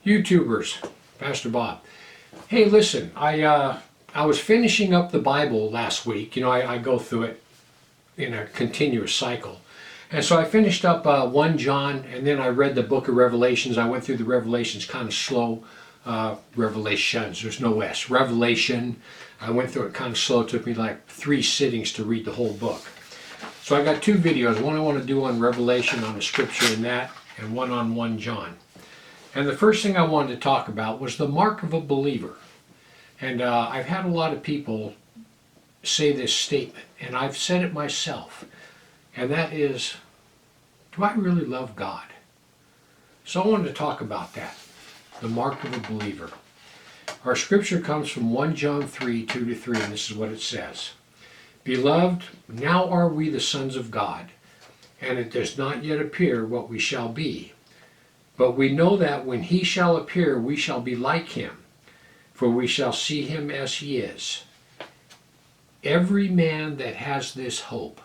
YouTubers, Pastor Bob. Hey, listen, I was finishing up the Bible last week. You know, I go through it in a continuous cycle. And so I finished up 1 John, and then I read the book of Revelations. I went through the Revelations kind of slow. Revelations, there's no S. Revelation. I went through it kind of slow. It took me like 3 sittings to read the whole book. So I got 2 videos. One I want to do on Revelation, on the scripture in that, and one on 1 John. And the first thing I wanted to talk about was the mark of a believer. And I've had a lot of people say this statement, and I've said it myself, and that is, do I really love God? So I wanted to talk about that, the mark of a believer. Our scripture comes from 1 John 3, 2-3, and this is what it says. Beloved, now are we the sons of God, and it does not yet appear what we shall be. But we know that when he shall appear, we shall be like him, for we shall see him as he is. Every man that has this hope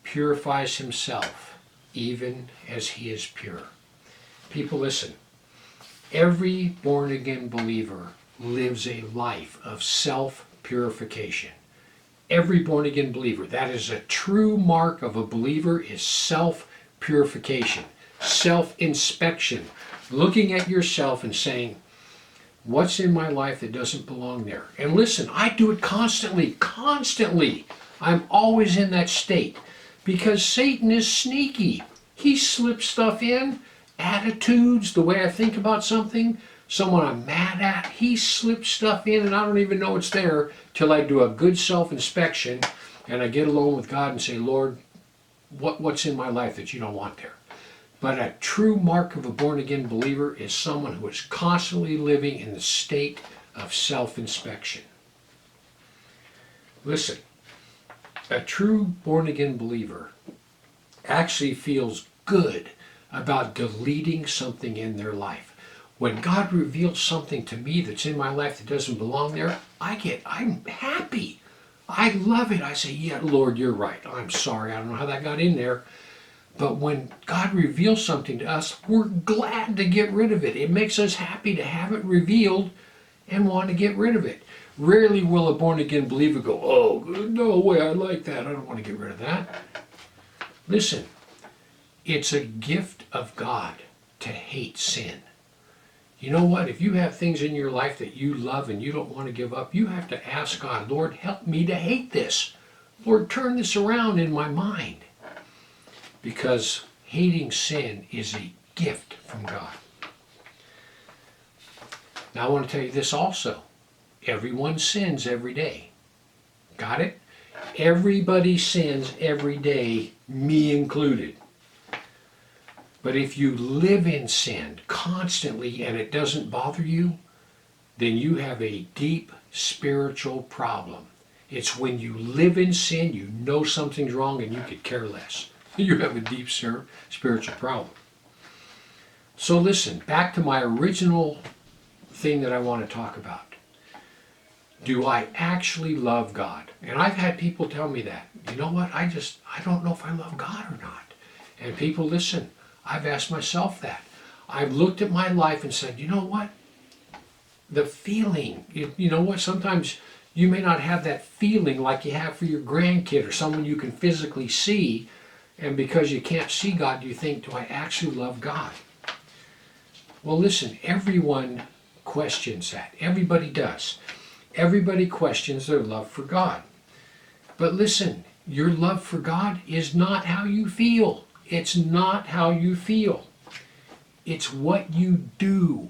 purifies himself, even as he is pure. People, listen. Every born-again believer lives a life of self-purification. Every born-again believer. That is a true mark of a believer, is self-purification, self-inspection, looking at yourself and saying, what's in my life that doesn't belong there? And listen, I do it constantly. I'm always in that state because Satan is sneaky. He slips stuff in, attitudes, the way I think about something, someone I'm mad at, he slips stuff in and I don't even know it's there till I do a good self-inspection and I get alone with God and say, Lord, what's in my life that you don't want there? But a true mark of a born-again believer is someone who is constantly living in the state of self-inspection. Listen, a true born-again believer actually feels good about deleting something in their life. When God reveals something to me that's in my life that doesn't belong there, I'm happy. I love it. I say, yeah, Lord, you're right. I'm sorry. I don't know how that got in there. But when God reveals something to us, we're glad to get rid of it. It makes us happy to have it revealed and want to get rid of it. Rarely will a born-again believer go, oh, no way, I like that. I don't want to get rid of that. Listen, it's a gift of God to hate sin. You know what? If you have things in your life that you love and you don't want to give up, you have to ask God, Lord, help me to hate this. Lord, turn this around in my mind. Because hating sin is a gift from God. Now I want to tell you this also. Everyone sins every day. Got it? Everybody sins every day, me included. But if you live in sin constantly and it doesn't bother you, then you have a deep spiritual problem. It's when you live in sin, you know something's wrong and you could care less. You have a deep spiritual problem. So listen, back to my original thing that I want to talk about. Do I actually love God? And I've had people tell me that. You know what? I don't know if I love God or not. And people, listen, I've asked myself that. I've looked at my life and said, you know what? The feeling, you know what? Sometimes you may not have that feeling like you have for your grandkid or someone you can physically see. And because you can't see God, you think, do I actually love God? Well, listen, everyone questions that. Everybody does. Everybody questions their love for God. But listen, your love for God is not how you feel. It's not how you feel. It's what you do.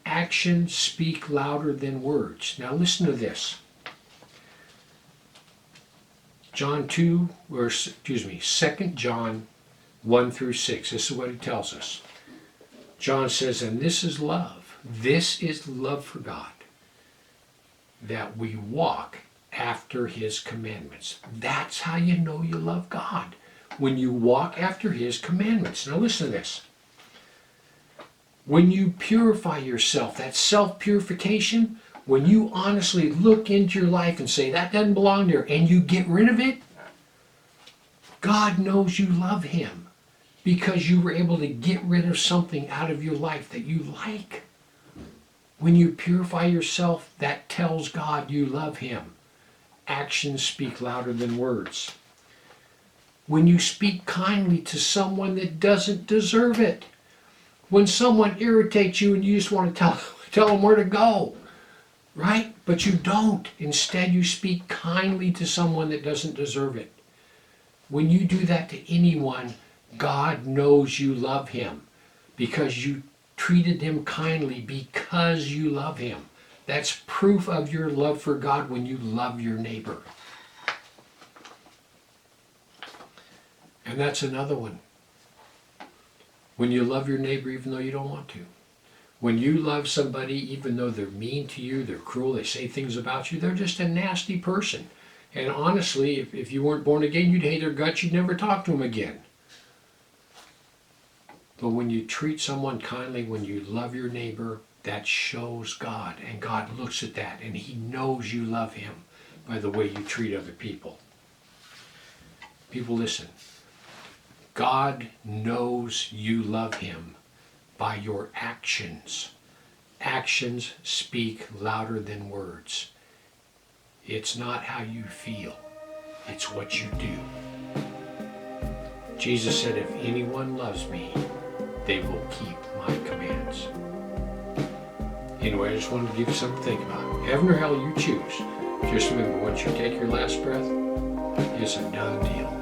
Actions speak louder than words. Now listen to this. Two John 1-6. This is what he tells us. John says, and this is love. This is love for God, that we walk after his commandments. That's how you know you love God, when you walk after his commandments. Now listen to this. When you purify yourself, that self-purification, when you honestly look into your life and say, that doesn't belong there, and you get rid of it, God knows you love him because you were able to get rid of something out of your life that you like. When you purify yourself, that tells God you love Him. Actions speak louder than words. When you speak kindly to someone that doesn't deserve it. When someone irritates you and you just want to tell them where to go, right? But you don't. Instead, you speak kindly to someone that doesn't deserve it. When you do that to anyone, God knows you love him because you treated him kindly because you love him. That's proof of your love for God when you love your neighbor. And that's another one. When you love your neighbor even though you don't want to. When you love somebody even though they're mean to you, they're cruel, they say things about you, they're just a nasty person. And honestly, if you weren't born again, you'd hate their guts, you'd never talk to them again. But when you treat someone kindly, when you love your neighbor, that shows God. And God looks at that and he knows you love him by the way you treat other people. People, listen. God knows you love him by your actions. Actions speak louder than words. It's not how you feel, it's what you do. Jesus said, if anyone loves me, they will keep my commands. Anyway, I just wanted to give you something to think about. Heaven or hell, you choose. Just remember, once you take your last breath, it's a done deal.